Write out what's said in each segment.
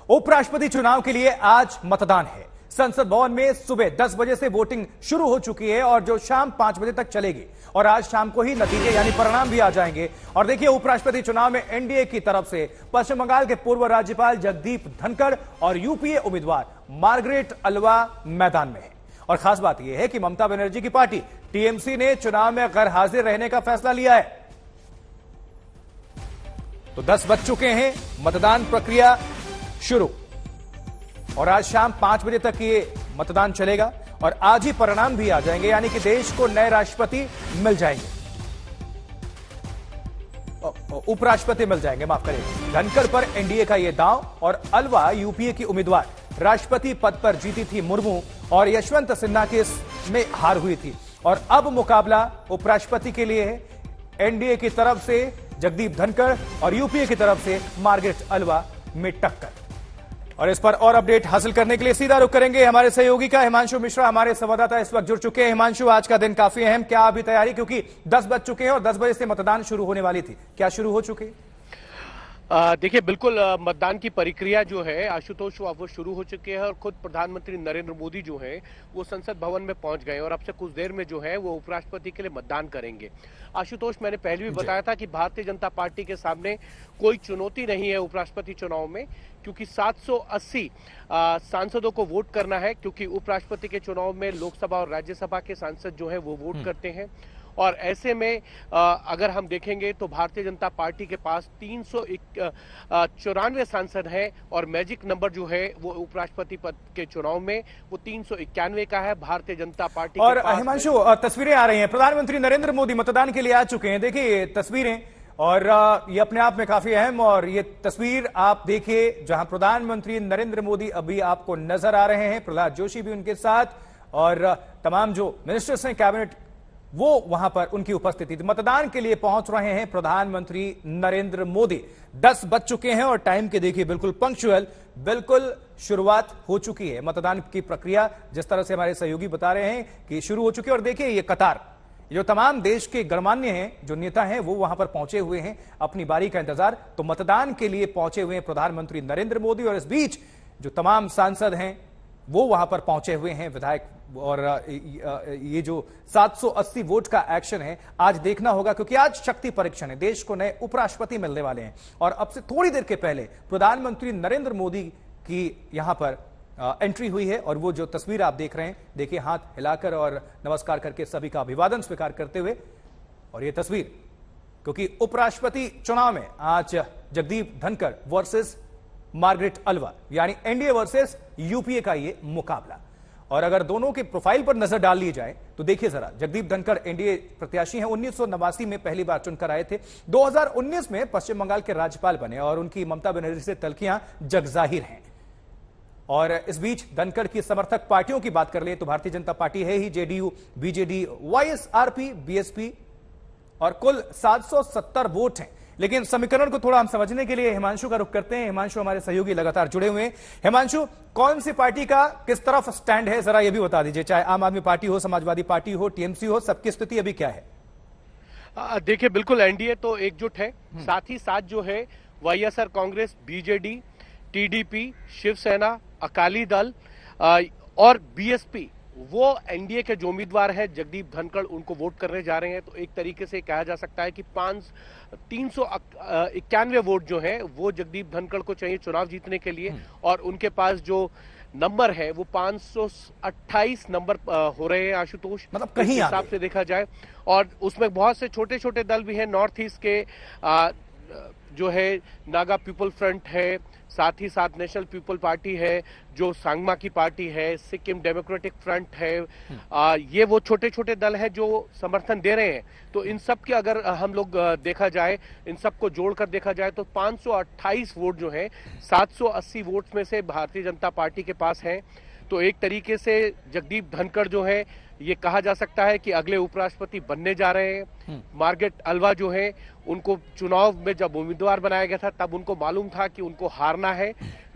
उपराष्ट्रपति चुनाव के लिए आज मतदान है। संसद भवन में सुबह 10 बजे से वोटिंग शुरू हो चुकी है और जो शाम 5 बजे तक चलेगी और आज शाम को ही नतीजे यानी परिणाम भी आ जाएंगे। और देखिए, उपराष्ट्रपति चुनाव में एनडीए की तरफ से पश्चिम बंगाल के पूर्व राज्यपाल जगदीप धनखड़ और यूपीए उम्मीदवार मार्गरेट अलवा मैदान में है। और खास बात यह है कि ममता बनर्जी की पार्टी टीएमसी ने चुनाव में गैर हाजिर रहने का फैसला लिया है। तो 10 बज चुके हैं, मतदान प्रक्रिया शुरू और आज शाम 5 बजे तक ये मतदान चलेगा और आज ही परिणाम भी आ जाएंगे, यानी कि देश को नए राष्ट्रपति मिल जाएंगे, उपराष्ट्रपति मिल जाएंगे, माफ करिए। धनखड़ पर एनडीए का ये दांव और अलवा यूपीए की उम्मीदवार राष्ट्रपति पद पर जीती थी मुर्मू और यशवंत सिन्हा के में हार हुई थी और अब मुकाबला उपराष्ट्रपति के लिए है। एनडीए की तरफ से जगदीप धनखड़ और यूपीए की तरफ से मार्गरेट अलवा में टक्कर। और इस पर और अपडेट हासिल करने के लिए सीधा रुख करेंगे हमारे सहयोगी का। हिमांशु मिश्रा हमारे संवाददाता इस वक्त जुड़ चुके हैं। हिमांशु, आज का दिन काफी अहम, क्या अभी तैयारी, क्योंकि 10 बज चुके हैं और 10 बजे से मतदान शुरू होने वाली थी, क्या शुरू हो चुकी है? देखिए, बिल्कुल मतदान की प्रक्रिया जो है आशुतोष वो शुरू हो चुके हैं और खुद प्रधानमंत्री नरेंद्र मोदी जो है वो संसद भवन में पहुंच गए और अब से कुछ देर में जो है वो उपराष्ट्रपति के लिए मतदान करेंगे। आशुतोष, मैंने पहले भी बताया था कि भारतीय जनता पार्टी के सामने कोई चुनौती नहीं है उपराष्ट्रपति चुनाव में, क्योंकि 780 सांसदों को वोट करना है, क्योंकि उपराष्ट्रपति के चुनाव में लोकसभा और राज्यसभा के सांसद जो है वो वोट करते हैं। और ऐसे में अगर हम देखेंगे तो भारतीय जनता पार्टी के पास 394 सांसद हैं और मैजिक नंबर जो है वो उपराष्ट्रपति पद के चुनाव में वो 391 का है भारतीय जनता पार्टी और के पास। हिमांशु, तस्वीरें आ रही हैं, प्रधानमंत्री नरेंद्र मोदी मतदान के लिए आ चुके हैं। देखिए तस्वीरें, और ये अपने आप में काफी अहम, और ये तस्वीर आप देखिए जहां प्रधानमंत्री नरेंद्र मोदी अभी आपको नजर आ रहे हैं, प्रहलाद जोशी भी उनके साथ और तमाम जो मिनिस्टर्स हैं कैबिनेट, वो वहां पर उनकी उपस्थिति थी। मतदान के लिए पहुंच रहे हैं प्रधानमंत्री नरेंद्र मोदी। 10 बज चुके हैं और टाइम के देखिए बिल्कुल पंक्चुअल, बिल्कुल शुरुआत हो चुकी है। मतदान की प्रक्रिया जिस तरह से हमारे सहयोगी बता रहे हैं कि शुरू हो चुकी है। और देखिए ये कतार, जो तमाम देश के गणमान्य हैं, जो नेता हैं, वो वहां पर पहुंचे हुए हैं अपनी बारी का इंतजार। तो मतदान के लिए पहुंचे हुए हैं प्रधानमंत्री नरेंद्र मोदी और इस बीच जो तमाम सांसद हैं वो वहां पर पहुंचे हुए हैं, विधायक। और ये जो 780 वोट का एक्शन है आज देखना होगा, क्योंकि आज शक्ति परीक्षण है, देश को नए उपराष्ट्रपति मिलने वाले हैं। और अब से थोड़ी देर के पहले प्रधानमंत्री नरेंद्र मोदी की यहां पर एंट्री हुई है और वो जो तस्वीर आप देख रहे हैं, देखिए हाथ हिलाकर और नमस्कार करके सभी का अभिवादन स्वीकार करते हुए। और ये तस्वीर, क्योंकि उपराष्ट्रपति चुनाव में आज जगदीप धनखड़ वर्सेस मार्गरेट अलवा, यानी एनडीए वर्सेस यूपीए का ये मुकाबला। और अगर दोनों के प्रोफाइल पर नजर डाल ली जाए तो देखिए जरा, जगदीप धनखड़ एनडीए प्रत्याशी हैं, 1989 में पहली बार चुनकर आए थे, 2019 में पश्चिम बंगाल के राज्यपाल बने और उनकी ममता बनर्जी से तल्खियां जगजाहिर हैं। और इस बीच धनखड़ की समर्थक पार्टियों की बात कर ले तो भारतीय जनता पार्टी है ही, जेडीयू, बीजेडी, वाईएसआरपी, बीएसपी और कुल 770 वोट हैं। लेकिन समीकरण को थोड़ा हम समझने के लिए हिमांशु का रुख करते हैं। हिमांशु हमारे सहयोगी लगातार जुड़े हुए हैं। हिमांशु, कौन सी पार्टी का किस तरफ स्टैंड है, जरा ये भी बता दीजिए। चाहे आम आदमी पार्टी हो, समाजवादी पार्टी हो, टीएमसी हो, सबकी स्थिति अभी क्या है? देखिए, बिल्कुल एनडीए तो एकजुट है, साथ ही साथ जो है YSR Congress, BJD, TDP, Shivsena, Akali Dal और बीएसपी, वो एनडीए के जो उम्मीदवार हैं जगदीप धनखड़, उनको वोट करने जा रहे हैं। तो एक तरीके से कहा जा सकता है कि 391 वोट जो है वो जगदीप धनखड़ को चाहिए चुनाव जीतने के लिए, और उनके पास जो नंबर है वो 528 नंबर हो रहे हैं आशुतोष, मतलब कहीं हिसाब से देखा जाए। और उसमें बहुत से छोटे छोटे दल भी हैं, नॉर्थ ईस्ट के जो है नागा पीपल फ्रंट है, साथ ही साथ नेशनल पीपल पार्टी है, जो सांगमा की पार्टी है, सिक्किम डेमोक्रेटिक फ्रंट है, ये वो छोटे छोटे दल हैं जो समर्थन दे रहे हैं। तो इन सब के अगर हम लोग देखा जाए, इन सबको जोड़कर देखा जाए तो 528 वोट जो है 780 वोट्स में से भारतीय जनता पार्टी के पास है। तो एक तरीके से जगदीप धनखड़ जो है ये कहा जा सकता है कि अगले उपराष्ट्रपति बनने जा रहे हैं। मार्गरेट अलवा जो है, उनको चुनाव में जब उम्मीदवार बनाया गया था तब उनको मालूम था कि उनको हारना है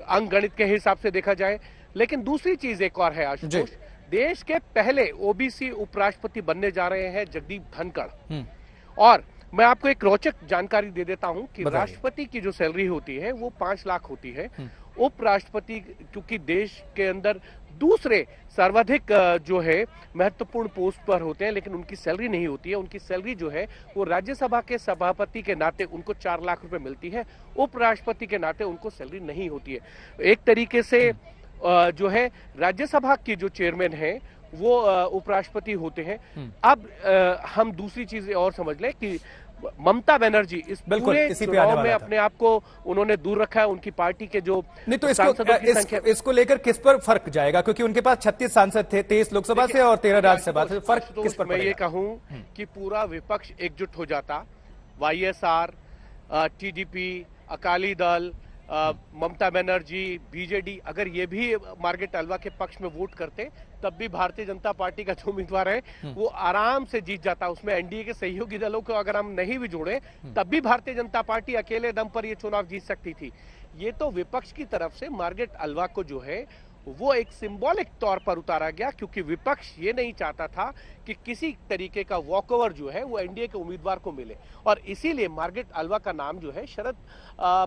अंक गणित के हिसाब से देखा जाए। लेकिन दूसरी चीज एक और है आशुतोष, देश के पहले ओबीसी उपराष्ट्रपति बनने जा रहे हैं जगदीप धनखड़। और मैं आपको एक रोचक जानकारी दे देता हूं कि राष्ट्रपति की जो सैलरी होती है वो 5 लाख होती है उपराष्ट्रपति क्योंकि देश के अंदर दूसरे सर्वाधिक जो है महत्वपूर्ण पोस्ट पर होते हैं, लेकिन उनकी सैलरी नहीं होती है। उनकी सैलरी जो है वो राज्यसभा के सभापति के नाते उनको 4 लाख रुपए मिलती है, उपराष्ट्रपति के नाते उनको सैलरी नहीं होती है। एक तरीके से जो है राज्यसभा के जो चेयरमैन हैं वो उपराष्ट्रपति होते हैं। अब हम दूसरी चीज और समझ लें कि ममता बनर्जी इस पूरे चुनाव में अपने आप को उन्होंने दूर रखा है। उनकी पार्टी के जो नहीं तो इसको लेकर किस पर फर्क जाएगा, क्योंकि उनके पास 36 सांसद थे, 23 लोकसभा से और 13 राज्यसभा से। फर्क किस पर मैं ये कहूं कि पूरा विपक्ष एकजुट हो जाता, YSR, TDP, Akali Dal, Mamata Banerjee, BJD, अगर ये भी मार्गरेट अल्वा के पक्ष में वोट करते तब भी भारतीय जनता पार्टी का जो उम्मीदवार है वो आराम से जीत जाता। उसमें एनडीए के सहयोगी दलों को अगर हम नहीं भी जोड़े तब भी भारतीय जनता पार्टी अकेले दम पर ये चुनाव जीत सकती थी। ये तो विपक्ष की तरफ से मार्गरेट अल्वा को जो है वो एक सिंबॉलिक तौर पर उतारा गया, क्योंकि विपक्ष ये नहीं चाहता था कि किसी तरीके का वॉकओवर जो है वो एनडीए के उम्मीदवार को मिले, और इसीलिए मार्गरेट अल्वा का नाम जो है शरद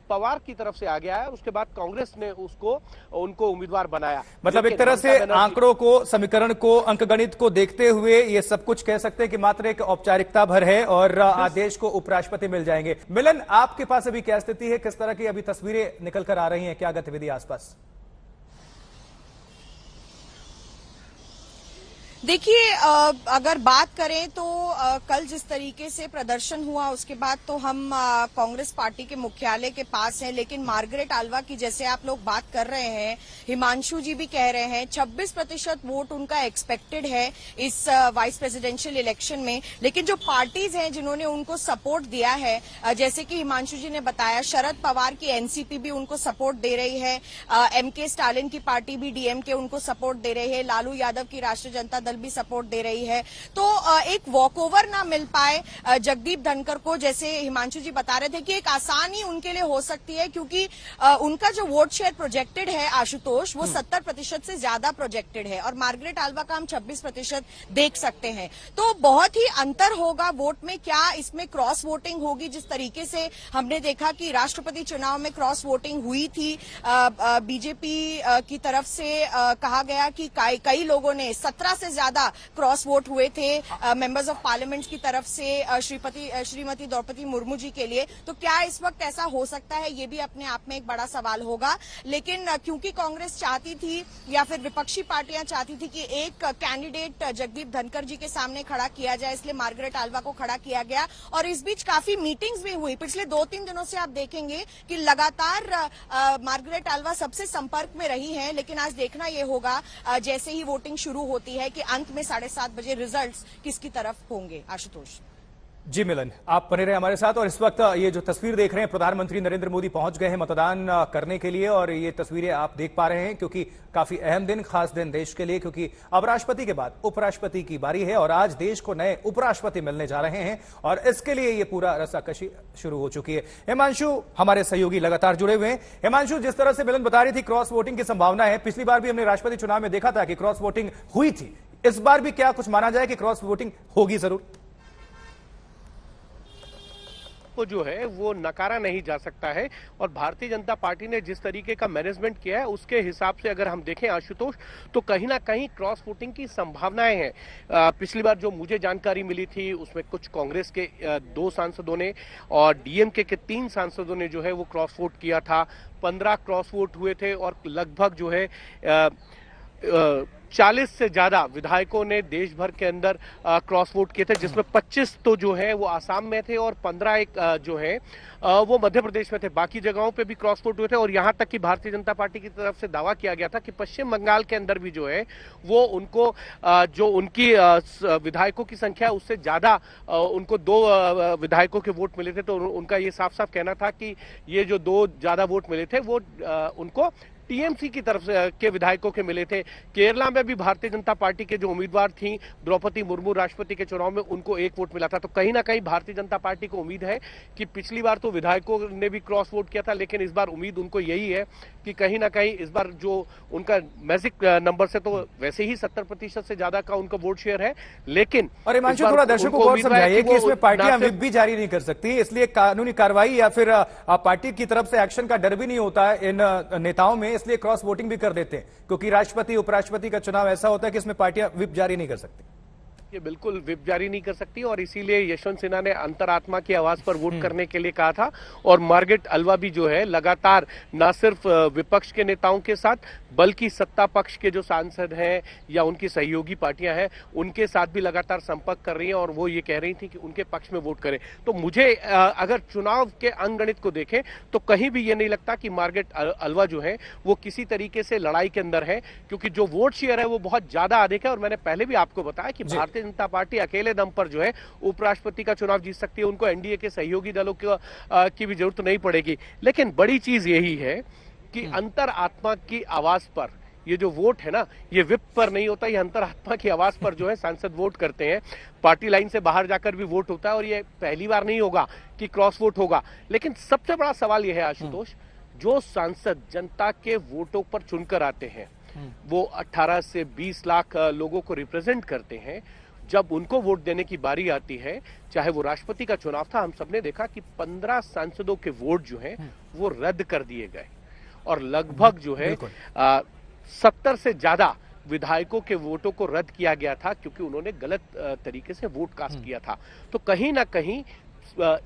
पवार की तरफ से आ गया है। उसके बाद कांग्रेस ने उनको उम्मीदवार बनाया। मतलब एक तरह से आंकड़ों को, समीकरण को, अंकगणित को देखते हुए ये सब कुछ कह सकते हैं कि मात्र एक औपचारिकता भर है और आदेश को उपराष्ट्रपति मिल जाएंगे। मिलन, आपके पास अभी क्या स्थिति है, किस तरह की अभी तस्वीरें निकल कर आ रही हैं, क्या गतिविधि आसपास? देखिए, अगर बात करें तो कल जिस तरीके से प्रदर्शन हुआ उसके बाद तो हम कांग्रेस पार्टी के मुख्यालय के पास हैं, लेकिन मार्गरेट अल्वा की जैसे आप लोग बात कर रहे हैं, हिमांशु जी भी कह रहे हैं 26% वोट उनका एक्सपेक्टेड है इस वाइस प्रेसिडेंशियल इलेक्शन में। लेकिन जो पार्टीज हैं जिन्होंने उनको सपोर्ट दिया है, जैसे कि हिमांशु जी ने बताया, शरद पवार की एनसीपी भी उनको सपोर्ट दे रही है, एमके स्टालिन की पार्टी भी डीएमके उनको सपोर्ट दे रही है, लालू यादव की राष्ट्रीय जनता भी सपोर्ट दे रही है। तो एक वॉकओवर ना मिल पाए जगदीप धनखड़ को, जैसे हिमांशु जी बता रहे थे कि एक आसानी उनके लिए हो सकती है, क्योंकि उनका जो वोट शेयर प्रोजेक्टेड है आशुतोष, वो 70% से ज्यादा प्रोजेक्टेड है और मार्गरेट अल्वा का हम 26% देख सकते हैं। तो बहुत ही अंतर होगा वोट में। क्या इसमें क्रॉस वोटिंग होगी? जिस तरीके से हमने देखा कि राष्ट्रपति चुनाव में क्रॉस वोटिंग हुई थी, बीजेपी की तरफ से कहा गया कि कई लोगों ने 17 से ज्यादा क्रॉस वोट हुए थे मेंबर्स ऑफ पार्लियामेंट की तरफ से श्रीमती द्रौपदी मुर्मू जी के लिए। तो क्या इस वक्त ऐसा हो सकता है? ये भी अपने आप में एक बड़ा सवाल होगा। लेकिन क्योंकि कांग्रेस चाहती थी या फिर विपक्षी पार्टियां चाहती थी कि एक कैंडिडेट जगदीप धनखड़ जी के सामने खड़ा किया जाए, इसलिए मार्गरेट अल्वा को खड़ा किया गया। और इस बीच काफी मीटिंग्स भी हुई। पिछले 2-3 दिनों से आप देखेंगे कि लगातार मार्गरेट अल्वा सबसे संपर्क में रही हैं। लेकिन आज देखना यह होगा जैसे ही वोटिंग शुरू होती है कि अंत में 7:30 बजे रिजल्ट्स किसकी तरफ होंगे। आशुतोष जी, मिलन, आप बने रहे हमारे साथ। और इस वक्त ये जो तस्वीर देख रहे हैं, प्रधानमंत्री नरेंद्र मोदी पहुंच गए हैं मतदान करने के लिए, और ये तस्वीरें आप देख पा रहे हैं क्योंकि काफी अहम दिन, खास दिन देश के लिए, क्योंकि अब राष्ट्रपति के बाद उपराष्ट्रपति की बारी है और आज देश को नए उपराष्ट्रपति मिलने जा रहे हैं और इसके लिए ये पूरा रस्साकशी शुरू हो चुकी है। हिमांशु हमारे सहयोगी लगातार जुड़े हुए हैं। हिमांशु, जिस तरह से मिलन बता रही थी क्रॉस वोटिंग की संभावना है, पिछली बार भी हमने राष्ट्रपति चुनाव में देखा था कि क्रॉस वोटिंग हुई थी, इस बार भी क्या कुछ माना जाए कि क्रॉस वोटिंग होगी जरूर? को जो है वो नकारा नहीं जा सकता है, और भारतीय जनता पार्टी ने जिस तरीके का मैनेजमेंट किया है उसके हिसाब से अगर हम देखें आशुतोष, तो कहीं ना कहीं क्रॉस वोटिंग की संभावनाएं हैं। पिछली बार जो मुझे जानकारी मिली थी उसमें कुछ कांग्रेस के 2 सांसदों ने और डीएमके के 3 सांसदों ने जो है वो क्रॉस वोट किया था। 15 क्रॉस वोट हुए थे और लगभग जो है 40 से ज्यादा विधायकों ने देश भर के अंदर क्रॉस वोट किए थे, जिसमें 25 तो जो है वो आसाम में थे और 15 एक जो है वो मध्य प्रदेश में थे। बाकी जगहों पे भी क्रॉस वोट हुए थे और यहां तक कि भारतीय जनता पार्टी की तरफ से दावा किया गया था कि पश्चिम बंगाल के अंदर भी जो है वो उनको जो उनकी विधायकों की संख्या है उससे ज्यादा उनको 2 विधायकों के वोट मिले थे। तो उनका ये साफ साफ कहना था कि ये जो 2 ज्यादा वोट मिले थे वो उनको टीएमसी की तरफ से के विधायकों के मिले थे। केरला में में भी भारतीय जनता पार्टी के जो उम्मीदवार थी द्रौपदी मुर्मू राष्ट्रपति के चुनाव में, उनको 1 वोट मिला था। तो कहीं ना कहीं भारतीय जनता पार्टी को उम्मीद है कि पिछली बार तो विधायकों ने भी क्रॉस वोट किया था, लेकिन इस बार उम्मीद उनको यही है कि कहीं ना कहीं इस बार जो उनका मैजिक नंबर से तो वैसे ही 70% से ज्यादा का उनका वोट शेयर है, लेकिन और हिमांशु थोड़ा दर्शकों को और समझाइए कि इसमें पार्टियां व्हिप भी जारी नहीं कर सकती, इसलिए कानूनी कार्रवाई या फिर पार्टी की तरफ से एक्शन का डर भी नहीं होता है इन नेताओं में, इसलिए क्रॉस वोटिंग भी कर देते हैं, क्योंकि राष्ट्रपति उपराष्ट्रपति का चुनाव ऐसा होता है कि इसमें पार्टियां व्हिप जारी नहीं कर सकती। ये बिल्कुल व्हिप जारी नहीं कर सकती, और इसीलिए यशवंत सिन्हा ने अंतरात्मा की आवाज पर वोट करने के लिए कहा था। और मार्गरेट अल्वा भी जो है लगातार न सिर्फ विपक्ष के नेताओं के साथ बल्कि सत्ता पक्ष के जो सांसद हैं या उनकी सहयोगी पार्टियां हैं उनके साथ भी लगातार संपर्क कर रही हैं, और वो ये कह रही थी कि उनके पक्ष में वोट करें। तो मुझे अगर चुनाव के अंगणित को देखें तो कहीं भी ये नहीं लगता कि मार्गरेट अल्वा जो है वो किसी तरीके से लड़ाई के अंदर है, क्योंकि जो वोट शेयर है वो बहुत ज्यादा अधिक है। और मैंने पहले भी आपको बताया कि भारतीय जनता पार्टी अकेले दम पर जो है उपराष्ट्रपति का चुनाव जीत सकती है, उनको एनडीए के सहयोगी दलों की भी जरूरत नहीं पड़ेगी। लेकिन बड़ी चीज यही है कि अंतरात्मा की आवाज पर ये जो वोट है ना, ये विप पर नहीं होता, ये अंतरात्मा की आवाज पर जो है सांसद वोट करते हैं। पार्टी लाइन से बाहर जाकर भी वोट होता है, और ये पहली बार नहीं होगा कि क्रॉस वोट होगा। लेकिन सबसे बड़ा सवाल यह है आशुतोष, जो सांसद जनता के वोटों पर चुनकर आते हैं, वो 18 से 20 लाख लोगों को रिप्रेजेंट करते हैं, जब उनको वोट देने की बारी आती है, चाहे वो राष्ट्रपति का चुनाव था, हम सबने देखा कि 15 सांसदों के वोट जो हैं वो रद्द कर दिए गए, और लगभग जो है 70 से ज्यादा विधायकों के वोटों को रद्द किया गया था, क्योंकि उन्होंने गलत तरीके से वोट कास्ट किया था। तो कहीं ना कहीं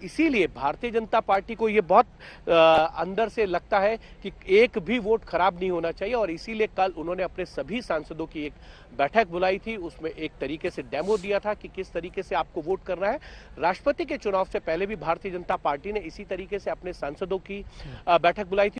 इसीलिए भारतीय जनता पार्टी को ये बहुत अंदर से लगता है कि एक भी वोट खराब नहीं होना चाहिए, और इसीलिए कल उन्होंने अपने सभी सांसदों की एक बैठक बुलाई थी। उसमें एक तरीके से डेमो दिया था कि किस तरीके से आपको वोट करना है। राष्ट्रपति के चुनाव से पहले भी भारतीय जनता पार्टी ने इसी तरीके से अपने सांसदों की बैठक बुलाई थी।